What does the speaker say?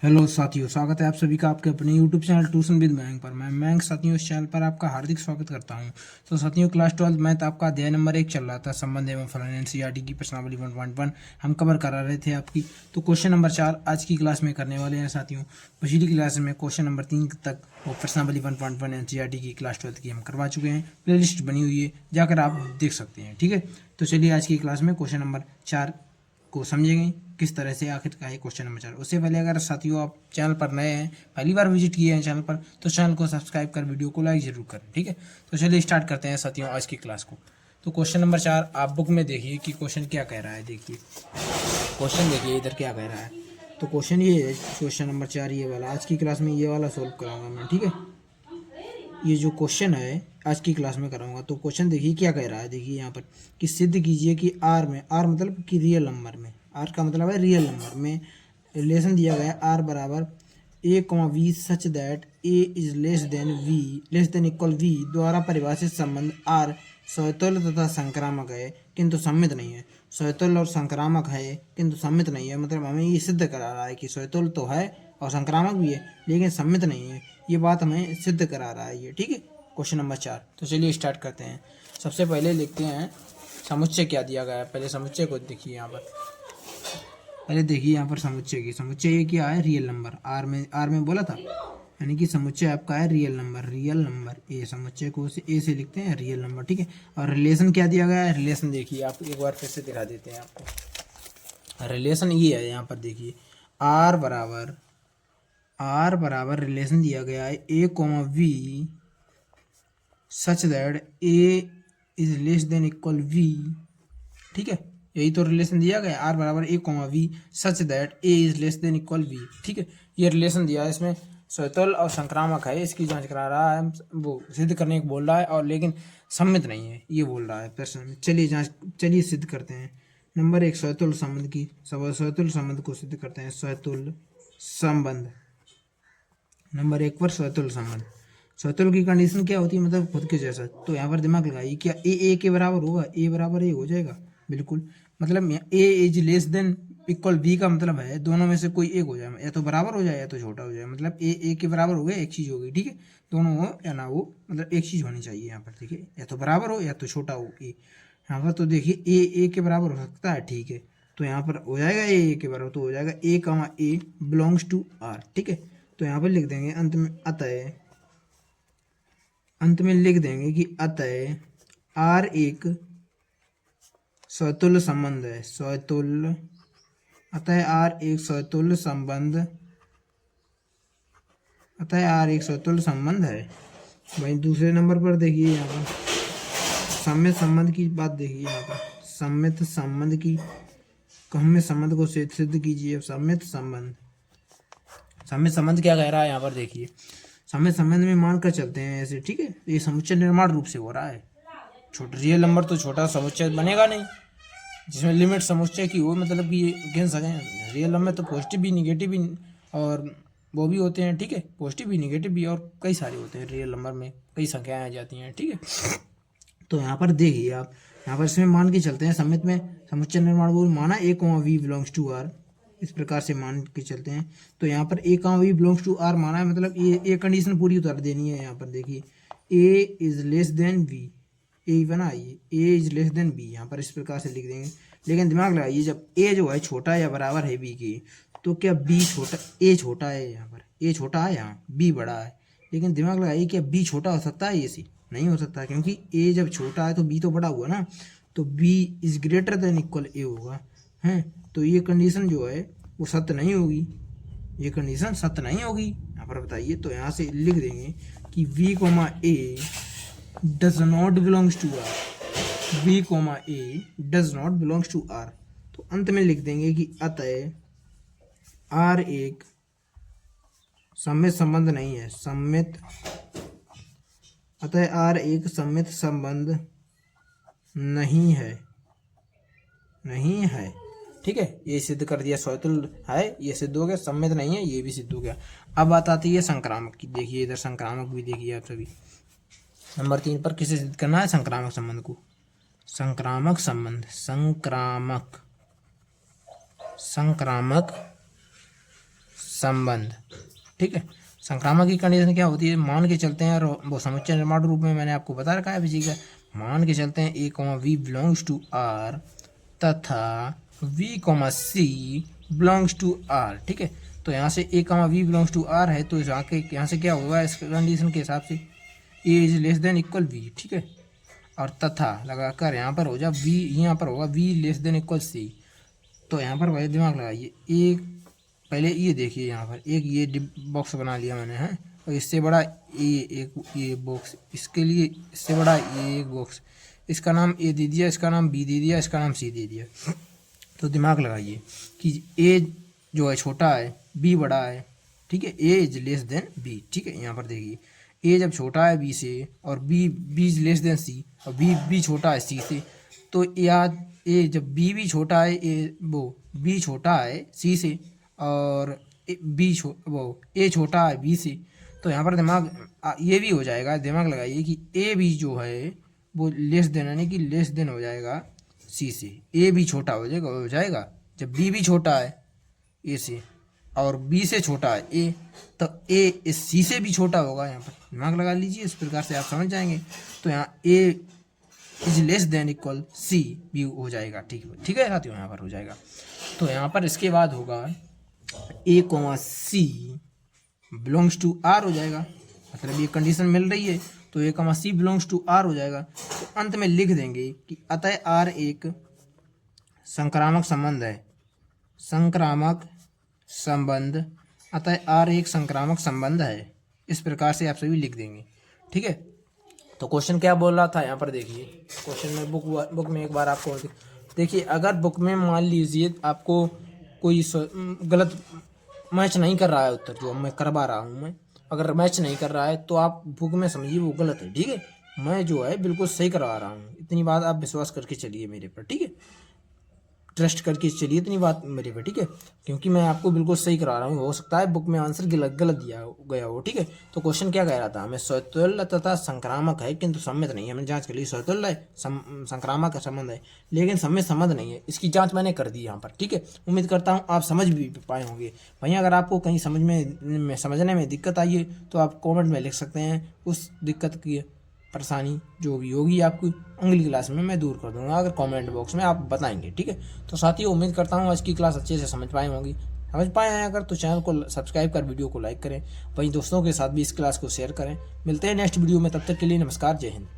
Hello साथियों, स्वागत है आप सभी का आपके अपने YouTube channel tuition with Mayank पर। मैं मयंक साथियों इस चैनल पर आपका हार्दिक स्वागत करता हूं। तो साथियों, क्लास 12 मैथ आपका अध्याय नंबर 1 चल रहा था, संबंध एवं फलन एनसीईआरटी की प्रश्नावली 1.1 हम कवर करा रहे थे आपकी। तो क्वेश्चन नंबर 4 आज की क्लास में करने वाले हैं साथियों। पिछली क्लास में क्वेश्चन नंबर 3 तक वो प्रश्नावली 1.1 एनसीईआरटी की क्लास 12 की हम करवा चुके हैं। प्ले लिस्ट बनी हुई है, जाकर आप देख सकते हैं। ठीक है, तो चलिए आज की क्लास में क्वेश्चन नंबर 4 को समझेंगे किस तरह से आखिर का है क्वेश्चन नंबर 4। उससे पहले अगर साथियों आप चैनल पर नए हैं, पहली बार विजिट किए हैं चैनल पर, तो चैनल को सब्सक्राइब कर वीडियो को लाइक जरूर करें। ठीक है, तो चलिए स्टार्ट करते हैं साथियों आज की क्लास को। तो क्वेश्चन नंबर 4 आप बुक में देखिए कि क्वेश्चन क्या कह रहा है। देखिए क्वेश्चन, देखिए इधर क्या कह रहा है। तो क्वेश्चन ये है, क्वेश्चन नंबर 4 ये वाला आज की क्लास में ये वाला सोल्व कराऊंगा मैं। ठीक है, ये जो क्वेश्चन है आज की क्लास में कराऊंगा। तो क्वेश्चन देखिए क्या कह रहा है। देखिए यहाँ पर कि सिद्ध कीजिए कि आर में, आर मतलब कि रियल नंबर में, आर का मतलब है रियल नंबर में रिलेशन दिया गया है आर बराबर a, such that a is less then v less than equal v द्वारा परिभाषित संबंध आर स्वतुल्य तथा संक्रामक है किंतु सम्मित नहीं है। स्वतुल्य और संक्रामक है किंतु सम्मित नहीं है, मतलब हमें ये सिद्ध करा रहा है कि स्वतुल्य तो है और संक्रामक भी है लेकिन सम्मित नहीं है। ये बात हमें सिद्ध करा रहा है ये। ठीक है, क्वेश्चन नंबर 4। तो चलिए स्टार्ट करते हैं। सबसे पहले लिखते हैं समुच्चय क्या दिया गया है। पहले समुच्चय को देखिए यहाँ पर, पहले देखिए यहाँ पर समुच्चय की, समुच्चय ये क्या है, रियल नंबर। आर में बोला था, यानी कि समुच्चय आपका है real number. Real number A, समुच्चय को ए से लिखते हैं रियल नंबर। ठीक है, और रिलेशन क्या दिया गया है। रिलेशन देखिए आप एक बार फिर से दिखा देते हैं आपको। रिलेशन ये है, यहाँ पर देखिए आर बराबर रिलेशन दिया गया है a, v such that a is less than equal v। ठीक है, यही तो रिलेशन दिया गया, आर बराबर a, v such that a is less than equal v। ठीक है, ये रिलेशन दिया है, इसमें स्वतुल्य और संक्रामक है, इसकी जांच करा रहा है, वो सिद्ध करने को बोल रहा है, और लेकिन सम्मित नहीं है ये बोल रहा है प्रश्न में। चलिए सिद्ध करते हैं। नंबर 1 स्वतुल्य संबंध की, स्वतुल्य संबंध को सिद्ध करते हैं। स्वतुल्य संबंध नंबर 1 पर स्वतुल्य संबंध। स्वतुल्य की कंडीशन क्या होती है, मतलब खुद के जैसा। तो यहाँ पर दिमाग लगाइए, क्या ए के बराबर होगा, ए बराबर ए हो जाएगा बिल्कुल। मतलब A is less than equal B का मतलब है दोनों में से कोई एक हो जाए, या तो बराबर हो जाए या तो छोटा हो जाए। मतलब ए के बराबर हो गया, एक चीज होगी। ठीक है, दोनों हो या ना हो, मतलब एक चीज होनी चाहिए यहाँ पर। देखिए, या तो बराबर हो या तो छोटा हो ए। यहाँ पर तो देखिए ए के बराबर हो सकता है। ठीक है, तो यहाँ पर हो जाएगा ए के बराबर, तो हो जाएगा ए बिलोंग्स टू आर। ठीक है, तो यहाँ पर लिख देंगे अंत में लिख देंगे कि अतः आर एक स्वतुल्य संबंध है। अतः आर एक स्वतुल्य संबंध है। भाई दूसरे नंबर पर देखिए यहाँ पर सम्मित संबंध की बात देखिए। यहाँ पर सम्मित संबंध की, सम्मित संबंध को सिद्ध कीजिए। सम्मित संबंध क्या कह रहा है यहाँ पर देखिए। सम्मित संबंध में मान कर चलते हैं ऐसे। ठीक है, ये समुच्चय निर्माण रूप से हो रहा है। छोटा रियल नंबर तो छोटा समुच्चय बनेगा नहीं, जिसमें लिमिट समुच्चय की हो, मतलब कि ये गिन सकें। रियल नंबर तो पॉजिटिव भी निगेटिव भी और वो भी होते हैं। ठीक है, पॉजिटिव भी निगेटिव भी और कई सारे होते हैं रियल नंबर में, कई संख्याएं आ जाती हैं। ठीक है, तो यहाँ पर देखिए आप, यहाँ पर इसमें मान के चलते हैं। सम्मित में समुच्चय निर्माण वो माना a, v belongs to r, इस प्रकार से मान के चलते हैं। तो यहाँ पर a, v belongs to r माना है, मतलब ये कंडीशन पूरी उतार देनी है। यहाँ पर देखिए a is less then v, ए बना ये a is less then b, यहाँ पर इस प्रकार से लिख देंगे। लेकिन दिमाग लगाइए, जब a जो है छोटा या बराबर है b के, तो क्या b छोटा, a छोटा है, यहाँ पर a छोटा है, यहाँ b बड़ा है। लेकिन दिमाग लगाइए, क्या b छोटा हो सकता है a से? नहीं हो सकता, क्योंकि a जब छोटा है तो b तो बड़ा हुआ ना, तो b is greater than equal a होगा। हैं, तो ये कंडीशन जो है वो सत्य नहीं होगी, ये कंडीशन सत्य नहीं होगी। यहाँ पर बताइए, तो यहाँ से लिख देंगे कि v, a does not belongs to r, v, a does not belongs to r। तो अंत में लिख देंगे कि अतः r एक सम्मित संबंध नहीं है। अतः r एक सम्मित संबंध नहीं है। ठीक है, ये सिद्ध कर दिया। स्वतुल्य है, ये सिद्ध हो गया। सम्मित नहीं है, ये भी सिद्ध हो गया। अब बात आती है संक्रामक की। देखिए इधर संक्रामक भी देखिए आप सभी। नंबर 3 पर किसे सिद्ध करना है, संक्रामक संबंध को। संक्रामक संबंध। ठीक है, संक्रामक की कंडीशन क्या होती है, मान के चलते हैं, और वो समुच्चय निर्माण रूप में मैंने आपको बता रखा है विजी का। मान के चलते हैं A comma B belongs to R तथा B comma C belongs to R. ठीक है, तो यहाँ से A comma B belongs to R है, तो यहाँ से क्या होगा इस कंडीशन के हिसाब से, A is less than equal B. ठीक है, और तथा लगाकर यहाँ पर हो जा वी, यहाँ पर होगा V less than equal C. तो यहाँ पर भाई दिमाग लगाइए, एक पहले ये देखिए, यहाँ पर एक ये बॉक्स बना लिया मैंने है, और इससे बड़ा ये बॉक्स, इसके लिए इससे बड़ा ये एक बॉक्स, इसका नाम ए दे दिया, इसका नाम बी दे दिया, इसका नाम सी दे दिया। तो दिमाग लगाइए कि ए जो है छोटा है, बी बड़ा है। ठीक है, ए इज लेस देन बी। ठीक है, यहाँ पर देखिए ए जब छोटा है बी से, और बी इज लेस देन सी, और बी छोटा है सी से, तो याद ए जब बी छोटा है, बी छोटा है सी से, और ए छोटा है बी से, तो यहाँ पर दिमाग ये भी हो जाएगा, दिमाग लगाइए कि ए बी जो है वो लेस देन, यानी कि लेस देन हो जाएगा सी से। ए भी छोटा हो जाएगा जब बी भी छोटा है ए से, और बी से छोटा है ए, तो ए सी से भी छोटा होगा। यहाँ पर दिमाग लगा लीजिए, इस प्रकार से आप समझ जाएंगे। तो यहाँ A is less than equal C भी हो जाएगा। ठीक है साथियों, यहाँ पर हो जाएगा। तो यहाँ पर इसके बाद होगा A comma C belongs to R हो जाएगा, मतलब ये कंडीशन मिल रही है, तो A comma C belongs to R हो जाएगा। तो अंत में लिख देंगे कि अतः आर एक संक्रामक संबंध है, संक्रामक संबंध, अतः आर एक संक्रामक संबंध है। इस प्रकार से आप सभी लिख देंगे। ठीक है, तो क्वेश्चन क्या बोल रहा था यहाँ पर देखिए, क्वेश्चन में बुक में एक बार आपको देखिए, अगर बुक में मान लीजिए आपको कोई गलत मैच नहीं कर रहा है उत्तर जो मैं करवा रहा हूँ, मैं अगर मैच नहीं कर रहा है तो आप बुक में समझिए वो गलत है। ठीक है, मैं जो है बिल्कुल सही करवा रहा हूँ, इतनी बात आप विश्वास करके चलिए मेरे पर। ठीक है, ट्रस्ट करके चलिए इतनी बात मेरे पे। ठीक है, क्योंकि मैं आपको बिल्कुल सही करा रहा हूँ, हो सकता है बुक में आंसर गलत दिया गया हो। ठीक है, तो क्वेश्चन क्या कह रहा था, हमें स्वतुल्य तथा संक्रामक है किंतु सम्मित नहीं है। हमने जांच कर ली, स्वतुल्य है, संक्रामक का संबंध है, लेकिन सम्मित संबंध नहीं है। इसकी जांच मैंने कर दी यहाँ पर। ठीक है, उम्मीद करता हूँ आप समझ भी पाए होंगे। भैया अगर आपको कहीं समझने में दिक्कत आई है तो आप कॉमेंट में लिख सकते हैं, उस दिक्कत की परेशानी जो भी होगी आपकी अगली क्लास में मैं दूर कर दूंगा, अगर कमेंट बॉक्स में आप बताएंगे। ठीक है, तो साथियों उम्मीद करता हूँ आज की क्लास अच्छे से समझ पाए हैं अगर, तो चैनल को सब्सक्राइब कर वीडियो को लाइक करें, वहीं दोस्तों के साथ भी इस क्लास को शेयर करें। मिलते हैं नेक्स्ट वीडियो में, तब तक के लिए नमस्कार, जय हिंद।